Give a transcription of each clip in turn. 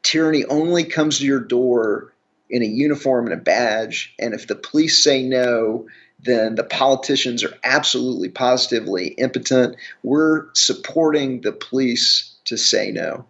Tyranny only comes to your door in a uniform and a badge. And if the police say no, then the politicians are absolutely positively impotent. We're supporting the police to say no.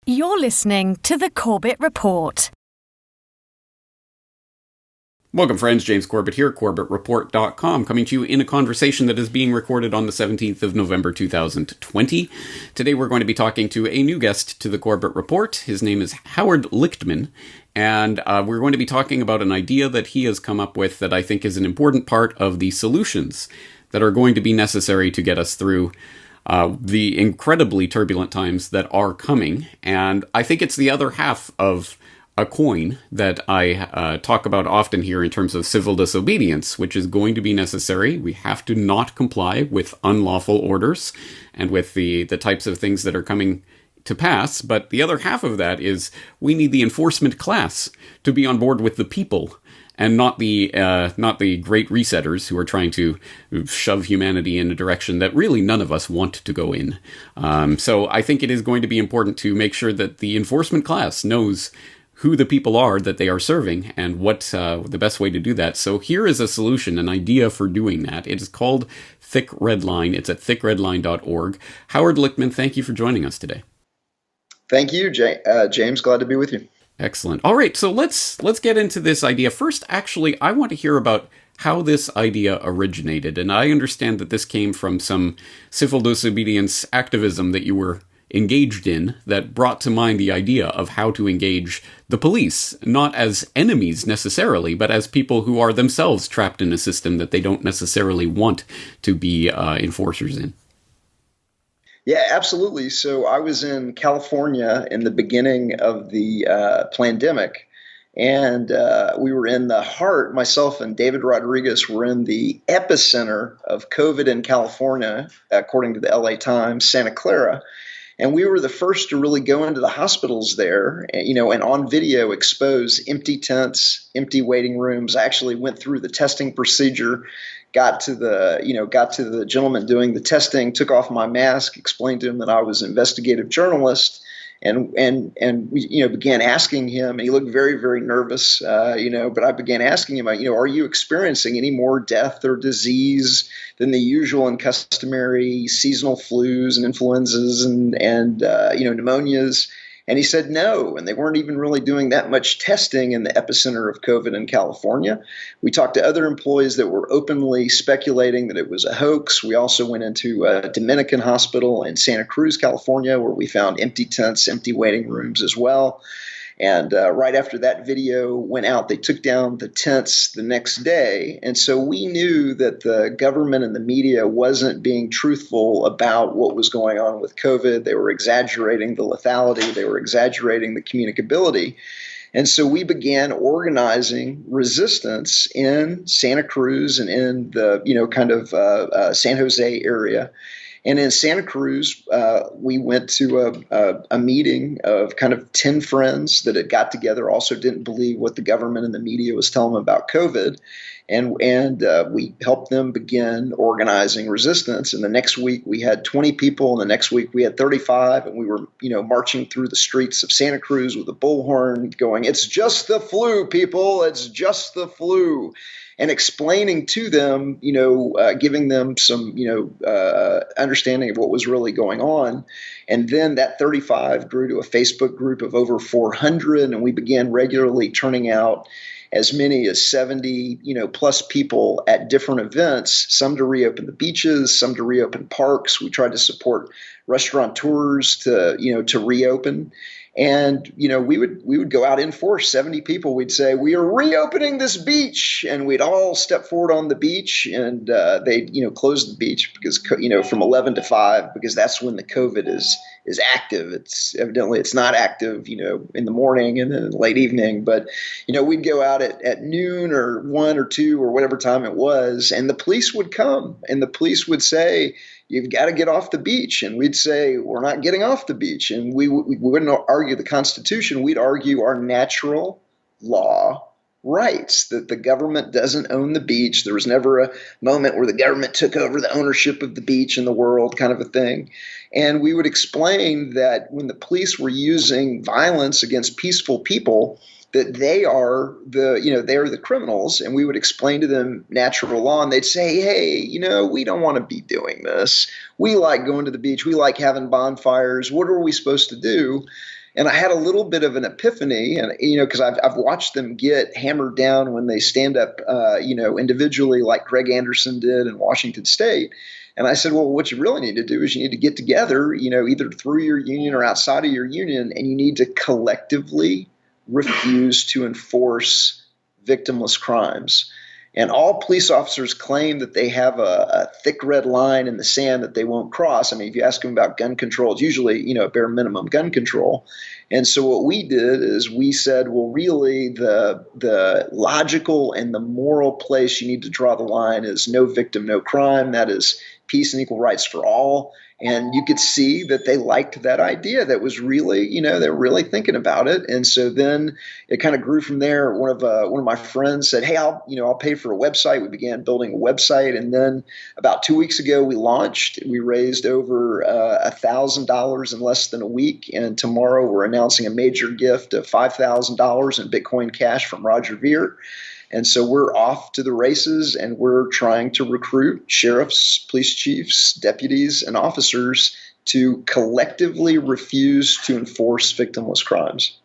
You're listening to the Corbett Report. Welcome, friends. James Corbett here, CorbettReport.com, coming to you in a conversation that is being recorded on the 17th of November, 2020. Today we're going to be talking to a new guest to the Corbett Report. His name is Howard Lichtman, and we're going to be talking about an idea that he has come up with that I think is an important part of the solutions that are going to be necessary to get us through the incredibly turbulent times that are coming. And I think it's the other half of a coin that I talk about often here in terms of civil disobedience, which is going to be necessary. We have to not comply with unlawful orders and with the types of things that are coming to pass. But the other half of that is we need the enforcement class to be on board with the people, and not the great resetters who are trying to shove humanity in a direction that really none of us want to go in. So I think it is going to be important to make sure that the enforcement class knows who the people are that they are serving and what the best way to do that. So here is a solution, an idea for doing that. It is called ThickRedLine. It's at thickredline.org. Howard Lichtman, thank you for joining us today. Thank you, James. Glad to be with you. Excellent. All right, so let's get into this idea. First, actually, I want to hear about how this idea originated. And I understand that this came from some civil disobedience activism that you were engaged in that brought to mind the idea of how to engage the police, not as enemies necessarily, but as people who are themselves trapped in a system that they don't necessarily want to be enforcers in. Yeah, absolutely. So I was in California in the beginning of the pandemic, and we were in the heart, myself and David Rodriguez were in the epicenter of COVID in California, according to the LA Times, Santa Clara. And we were the first to really go into the hospitals there, and on video expose empty tents, empty waiting rooms. I actually went through the testing procedure, got to the gentleman doing the testing, took off my mask, explained to him that I was an investigative journalist, and we began asking him, and he looked very, very nervous, but I began asking him, are you experiencing any more death or disease than the usual and customary seasonal flus and influenzas and pneumonias? And he said no, and they weren't even really doing that much testing in the epicenter of COVID in California. We talked to other employees that were openly speculating that it was a hoax. We also went into a Dominican hospital in Santa Cruz, California, where we found empty tents, empty waiting rooms as well. And right after that video went out, they took down the tents the next day. And so we knew that the government and the media wasn't being truthful about what was going on with COVID. They were exaggerating the lethality. They were exaggerating the communicability. And so we began organizing resistance in Santa Cruz and in the, San Jose area. And in Santa Cruz, we went to a meeting of kind of 10 friends that had got together, also didn't believe what the government and the media was telling them about COVID. And we helped them begin organizing resistance. And the next week we had 20 people, and the next week we had 35. And we were, marching through the streets of Santa Cruz with a bullhorn going, "It's just the flu, people. It's just the flu." And explaining to them, giving them some, understanding of what was really going on. And then that 35 grew to a Facebook group of over 400, and we began regularly turning out as many as 70, plus people at different events, some to reopen the beaches, some to reopen parks. We tried to support restaurateurs to reopen. And, we would go out in force, 70 people. We'd say, "We are reopening this beach." And we'd all step forward on the beach, and they'd, close the beach because, from 11 to 5, because that's when the COVID is active. It's not active, in the morning and then late evening. But, we'd go out at noon or 1 or 2 or whatever time it was, and the police would come, and the police would say, "You've got to get off the beach." And we'd say, "We're not getting off the beach." And we wouldn't argue the Constitution. We'd argue our natural law rights, that the government doesn't own the beach. There was never a moment where the government took over the ownership of the beach in the world, kind of a thing. And we would explain that when the police were using violence against peaceful people, that they are the criminals. And we would explain to them natural law, and they'd say, hey, we don't want to be doing this. We like going to the beach. We like having bonfires. What are we supposed to do? And I had a little bit of an epiphany, and because I've watched them get hammered down when they stand up, individually, like Greg Anderson did in Washington State. And I said, well, what you really need to do is you need to get together, either through your union or outside of your union, and you need to collectively refuse to enforce victimless crimes. And all police officers claim that they have a thick red line in the sand that they won't cross. I mean, if you ask them about gun control, it's usually, a bare minimum gun control. And so what we did is we said, well, really the logical and the moral place you need to draw the line is no victim, no crime. That is peace and equal rights for all. And you could see that they liked that idea. That was really, they were really thinking about it. And so then it kind of grew from there. One of my friends said, hey, I'll pay for a website. We began building a website. And then about 2 weeks ago, we launched. We raised over $1,000 in less than a week. And tomorrow we're announcing a major gift of $5,000 in Bitcoin Cash from Roger Ver. And so we're off to the races, and we're trying to recruit sheriffs, police chiefs, deputies, and officers to collectively refuse to enforce victimless crimes.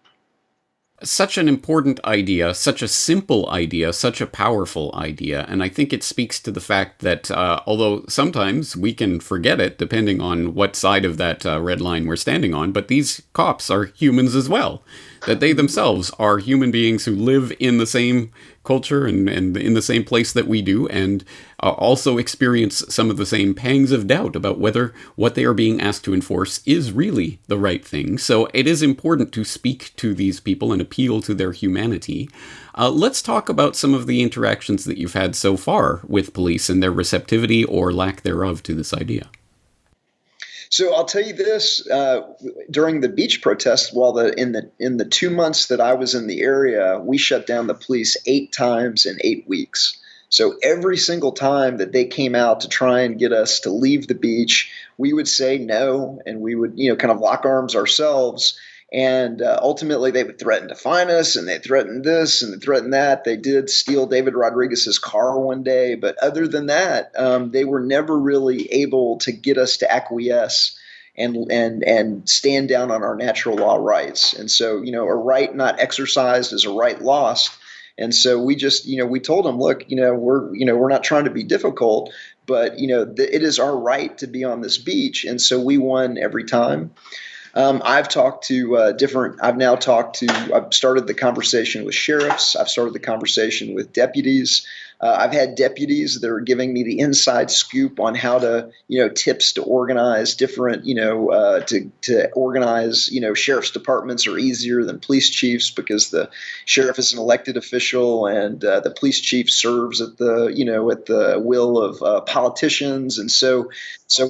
Such an important idea, such a simple idea, such a powerful idea. And I think it speaks to the fact that although sometimes we can forget it depending on what side of that red line we're standing on, but these cops are humans as well. That they themselves are human beings who live in the same culture and in the same place that we do, and also experience some of the same pangs of doubt about whether what they are being asked to enforce is really the right thing. So it is important to speak to these people and appeal to their humanity. Let's talk about some of the interactions that you've had so far with police and their receptivity or lack thereof to this idea. So I'll tell you this: during the beach protests, in the 2 months that I was in the area, we shut down the police 8 times in 8 weeks. So every single time that they came out to try and get us to leave the beach, we would say no, and we would kind of lock arms ourselves. And ultimately, they would threaten to fine us, and they threatened this and they threatened that. They did steal David Rodriguez's car one day. But other than that, they were never really able to get us to acquiesce and stand down on our natural law rights. And so, a right not exercised is a right lost. And so we just, we told them, look, we're not trying to be difficult, but, it is our right to be on this beach. And so we won every time. I've talked to I've started the conversation with sheriffs. I've started the conversation with deputies. I've had deputies that are giving me the inside scoop on how to, tips to organize different, to organize, sheriff's departments are easier than police chiefs because the sheriff is an elected official and the police chief serves at the, at the will of politicians. And so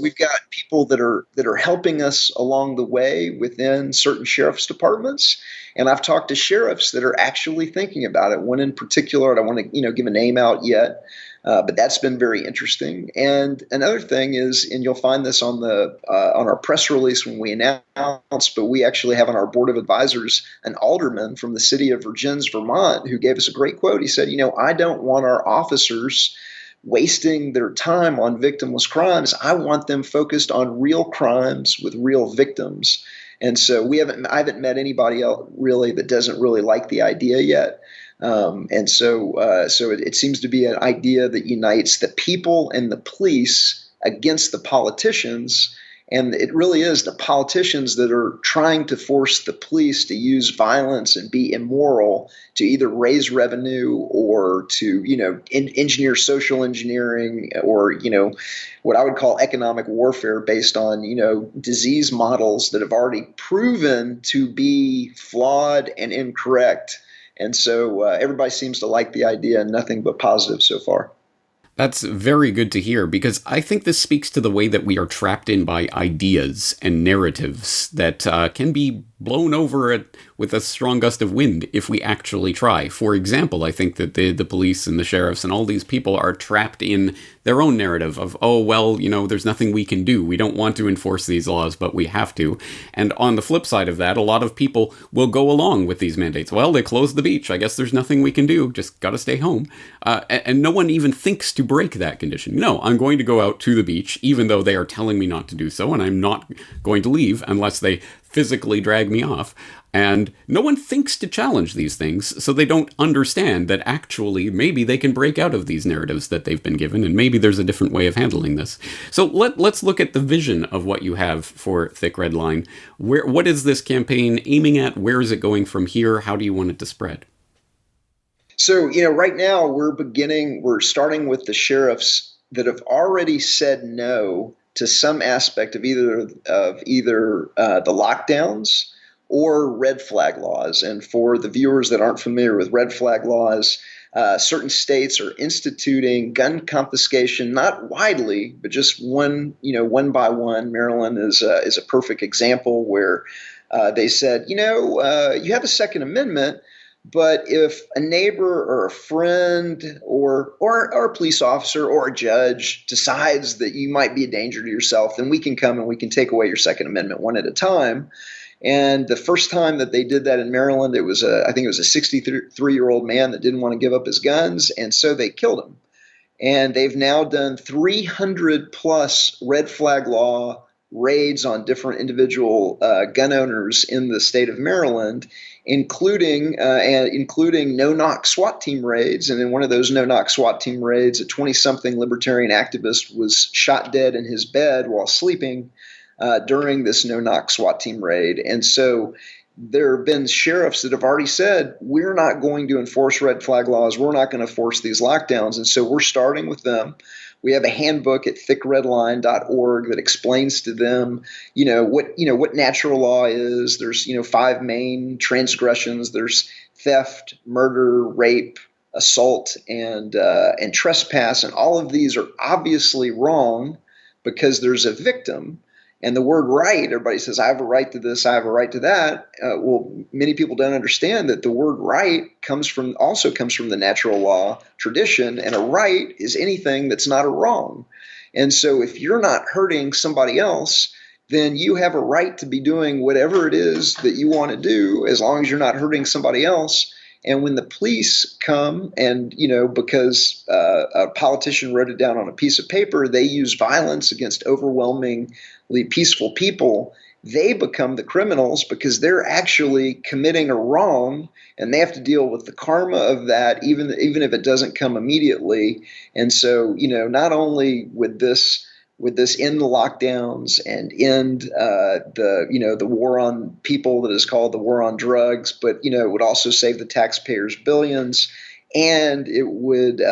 we've got people that are helping us along the way within certain sheriff's departments. And I've talked to sheriffs that are actually thinking about it. One in particular, I don't want to give a name out yet, but that's been very interesting. And another thing is, and you'll find this on our press release when we announce, but we actually have on our board of advisors an alderman from the city of Vergennes, Vermont, who gave us a great quote. He said, I don't want our officers wasting their time on victimless crimes. I want them focused on real crimes with real victims. And so I haven't met anybody else really that doesn't really like the idea yet. And so it seems to be an idea that unites the people and the police against the politicians. And it really is the politicians that are trying to force the police to use violence and be immoral to either raise revenue or to, engineer social engineering or, what I would call economic warfare based on, disease models that have already proven to be flawed and incorrect. And so everybody seems to like the idea and nothing but positive so far. That's very good to hear, because I think this speaks to the way that we are trapped in by ideas and narratives that can be blown over with a strong gust of wind if we actually try. For example, I think that the police and the sheriffs and all these people are trapped in their own narrative of, oh, well, there's nothing we can do. We don't want to enforce these laws, but we have to. And on the flip side of that, a lot of people will go along with these mandates. Well, they closed the beach. I guess there's nothing we can do. Just got to stay home. And no one even thinks to break that condition. No, I'm going to go out to the beach, even though they are telling me not to do so, and I'm not going to leave unless they physically drag me off. And no one thinks to challenge these things, so they don't understand that actually maybe they can break out of these narratives that they've been given, and maybe there's a different way of handling this. So let's look at the vision of what you have for ThickRedLine. What is this campaign aiming at? Where is it going from here? How do you want it to spread? So, right now we're starting with the sheriffs that have already said no to some aspect of either the lockdowns or red flag laws. And for the viewers that aren't familiar with red flag laws, certain states are instituting gun confiscation, not widely, but just one by one. Maryland is a perfect example where they said, you have a Second Amendment, but if a neighbor or a friend or a police officer or a judge decides that you might be a danger to yourself, then we can come and we can take away your Second Amendment one at a time. And the first time that they did that in Maryland, I think it was a 63-year-old man that didn't want to give up his guns, and so they killed him. And they've now done 300 plus red flag law raids on different individual gun owners in the state of Maryland, including no-knock SWAT team raids. And in one of those no-knock SWAT team raids, a 20-something libertarian activist was shot dead in his bed while sleeping during this no-knock SWAT team raid. And so there have been sheriffs that have already said, we're not going to enforce red flag laws. We're not going to force these lockdowns. And so we're starting with them. We have a handbook at thickredline.org that explains to them, what natural law is. There's, 5 main transgressions. There's theft, murder, rape, assault, and trespass. And all of these are obviously wrong because there's a victim. And the word right, everybody says, I have a right to this, I have a right to that. Well, many people don't understand that the word right also comes from the natural law tradition, and a right is anything that's not a wrong. And so if you're not hurting somebody else, then you have a right to be doing whatever it is that you want to do, as long as you're not hurting somebody else. And when the police come and, because a politician wrote it down on a piece of paper, they use violence against overwhelmingly peaceful people, they become the criminals because they're actually committing a wrong, and they have to deal with the karma of that, even if it doesn't come immediately. And so, not only would this end the lockdowns and end the war on people that is called the war on drugs, but it would also save the taxpayers billions, and it would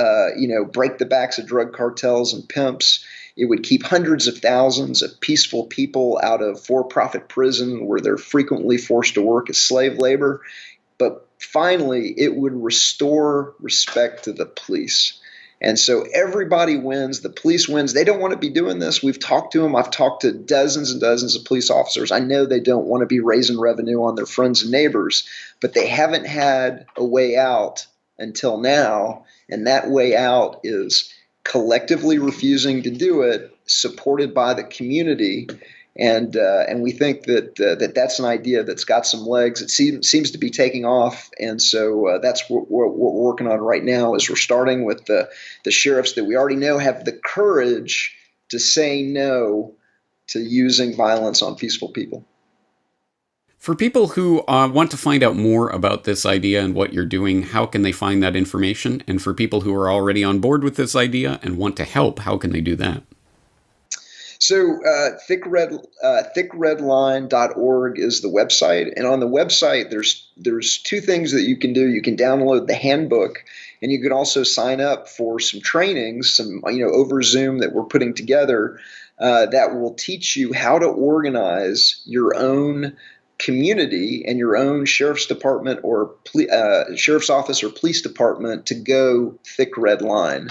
break the backs of drug cartels and pimps. It would keep hundreds of thousands of peaceful people out of for-profit prison where they're frequently forced to work as slave labor. But finally, it would restore respect to the police. And so everybody wins. The police wins. They don't want to be doing this. We've talked to them. I've talked to dozens and dozens of police officers. I know they don't want to be raising revenue on their friends and neighbors, but they haven't had a way out until now. And that way out is collectively refusing to do it, supported by the community. And we think that that's an idea that's got some legs. It seems to be taking off, and so that's what we're working on right now. Is we're starting with the sheriffs that we already know have the courage to say no to using violence on peaceful people. For people who want to find out more about this idea and what you're doing, how can they find that information? And for people who are already on board with this idea and want to help, how can they do that? So thickredline.org is the website, and on the website there's 2 things that you can do. You can download the handbook, and you can also sign up for some trainings, over Zoom that we're putting together that will teach you how to organize your own community and your own sheriff's department or sheriff's office or police department to go thick red line.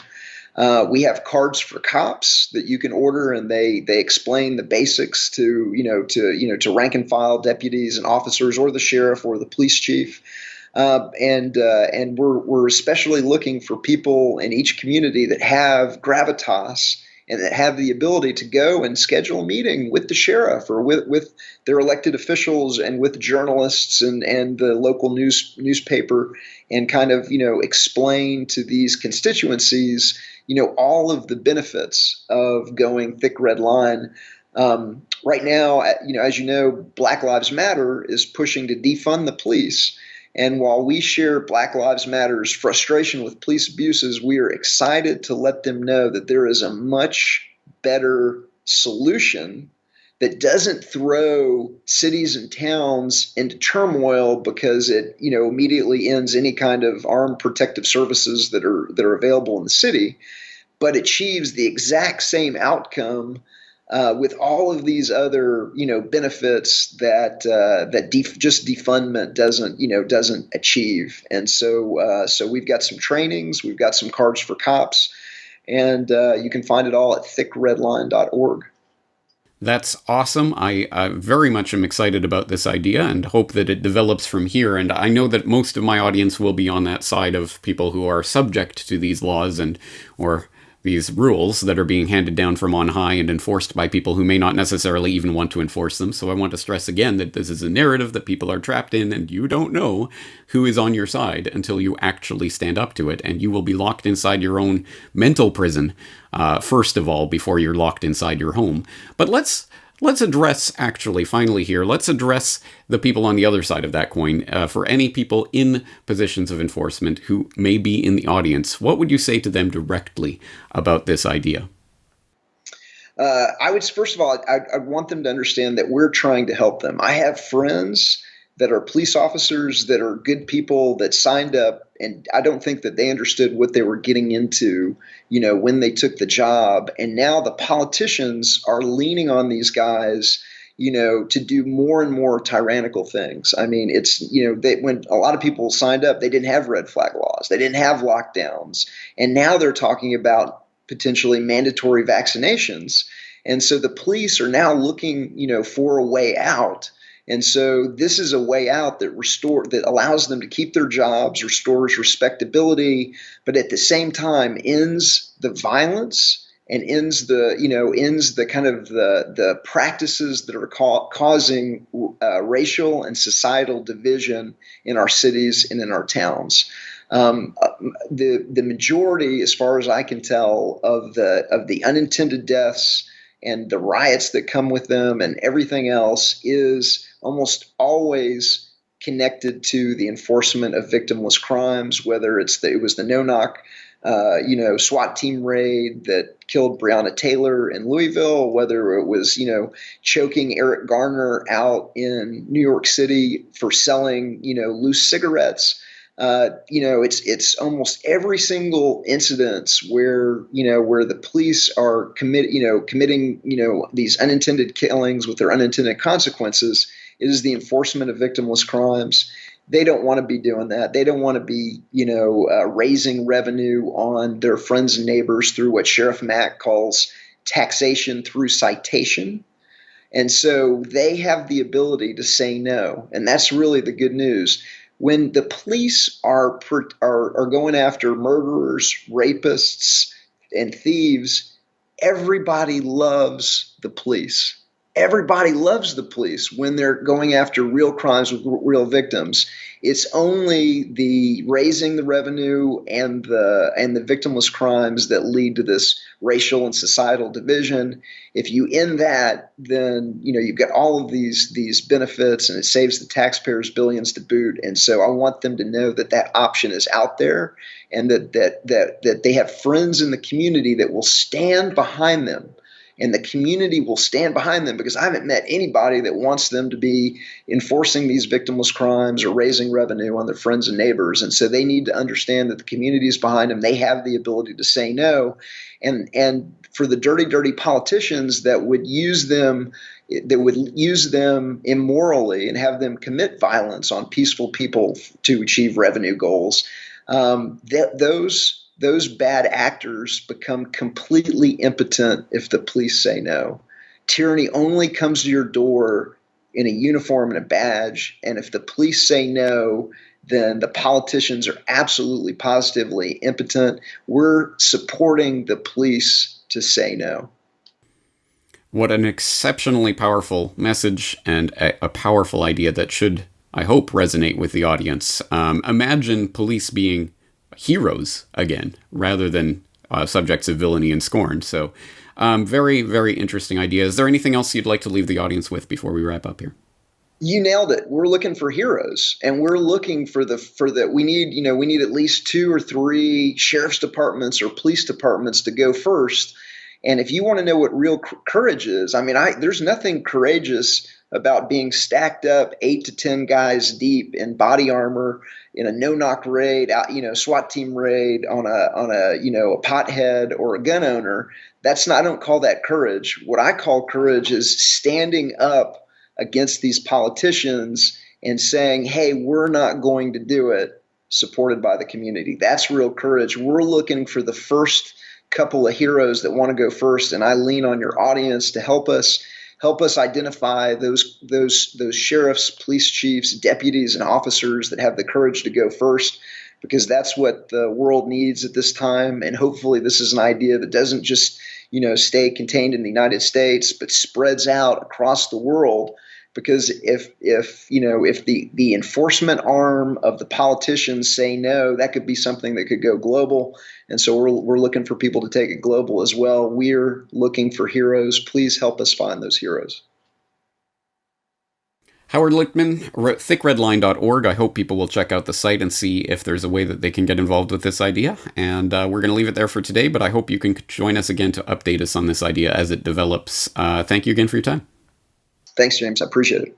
We have cards for cops that you can order, and they explain the basics to rank and file deputies and officers, or the sheriff or the police chief. And we're especially looking for people in each community that have gravitas and that have the ability to go and schedule a meeting with the sheriff or with their elected officials and with journalists and the local newspaper, and kind of explain to these constituencies all of the benefits of going thick red line. Right now, as you know, Black Lives Matter is pushing to defund the police. And while we share Black Lives Matter's frustration with police abuses, we are excited to let them know that there is a much better solution that doesn't throw cities and towns into turmoil because it immediately ends any kind of armed protective services that are available in the city, but achieves the exact same outcome with all of these other benefits that just defundment doesn't achieve. And so we've got some trainings, we've got some cards for cops, and you can find it all at thickredline.org. That's awesome. I very much am excited about this idea and hope that it develops from here. And I know that most of my audience will be on that side of people who are subject to these laws or these rules that are being handed down from on high and enforced by people who may not necessarily even want to enforce them. So I want to stress again that this is a narrative that people are trapped in, and you don't know who is on your side until you actually stand up to it, and you will be locked inside your own mental prison, first of all, before you're locked inside your home. But let's address, actually, finally here, let's address the people on the other side of that coin. For any people in positions of enforcement who may be in the audience, what would you say to them directly about this idea? I would, first of all, I want them to understand that we're trying to help them. I have friends that are police officers that are good people that signed up, and I don't think that they understood what they were getting into, when they took the job. And now the politicians are leaning on these guys, to do more and more tyrannical things. I mean, it's, when a lot of people signed up, they didn't have red flag laws, they didn't have lockdowns, and now they're talking about potentially mandatory vaccinations. And so the police are now looking, for a way out. And so this is a way out that allows them to keep their jobs, restores respectability, but at the same time ends the violence and ends the kind of the practices that are causing racial and societal division in our cities and in our towns. The majority, as far as I can tell, of the unintended deaths and the riots that come with them and everything else is almost always connected to the enforcement of victimless crimes, whether it was the no-knock, SWAT team raid that killed Breonna Taylor in Louisville, whether it was, choking Eric Garner out in New York City for selling, loose cigarettes. It's almost every single incident where the police are committing, these unintended killings with their unintended consequences. It is the enforcement of victimless crimes. They don't want to be doing that. They don't want to be, raising revenue on their friends and neighbors through what Sheriff Mack calls taxation through citation. And so they have the ability to say no. And that's really the good news. When the police are going after murderers, rapists, and thieves, everybody loves the police. Everybody loves the police when they're going after real crimes with real victims. It's only the raising the revenue and the victimless crimes that lead to this racial and societal division. If you end that, then you've got all of these benefits, and it saves the taxpayers billions to boot. And so I want them to know that option is out there, and that they have friends in the community that will stand behind them. And the community will stand behind them, because I haven't met anybody that wants them to be enforcing these victimless crimes or raising revenue on their friends and neighbors. And so they need to understand that the community is behind them. They have the ability to say no. And for the dirty politicians that would use them immorally and have them commit violence on peaceful people to achieve revenue goals, those bad actors become completely impotent if the police say no. Tyranny only comes to your door in a uniform and a badge, and if the police say no, then the politicians are absolutely positively impotent. We're supporting the police to say no. What an exceptionally powerful message and a powerful idea that should, I hope, resonate with the audience. Imagine police being heroes again, rather than subjects of villainy and scorn. So very, very interesting idea. Is there anything else you'd like to leave the audience with before we wrap up here? You nailed it. We're looking for heroes, and we're looking for we need at least 2 or 3 sheriff's departments or police departments to go first. And if you want to know what real courage is, there's nothing courageous about being stacked up 8 to 10 guys deep in body armor in a no-knock raid, SWAT team raid on a pothead or a gun owner. I don't call that courage. What I call courage is standing up against these politicians and saying, hey, we're not going to do it, supported by the community. That's real courage. We're looking for the first couple of heroes that want to go first, and I lean on your audience to help us identify those sheriffs, police chiefs, deputies, and officers that have the courage to go first, because that's what the world needs at this time. And hopefully this is an idea that doesn't just stay contained in the United States, but spreads out across the world. Because if the enforcement arm of the politicians say no, that could be something that could go global. And so we're looking for people to take it global as well. We're looking for heroes. Please help us find those heroes. Howard Lichtman, ThickRedLine.org. I hope people will check out the site and see if there's a way that they can get involved with this idea. And we're going to leave it there for today, but I hope you can join us again to update us on this idea as it develops. Thank you again for your time. Thanks, James. I appreciate it.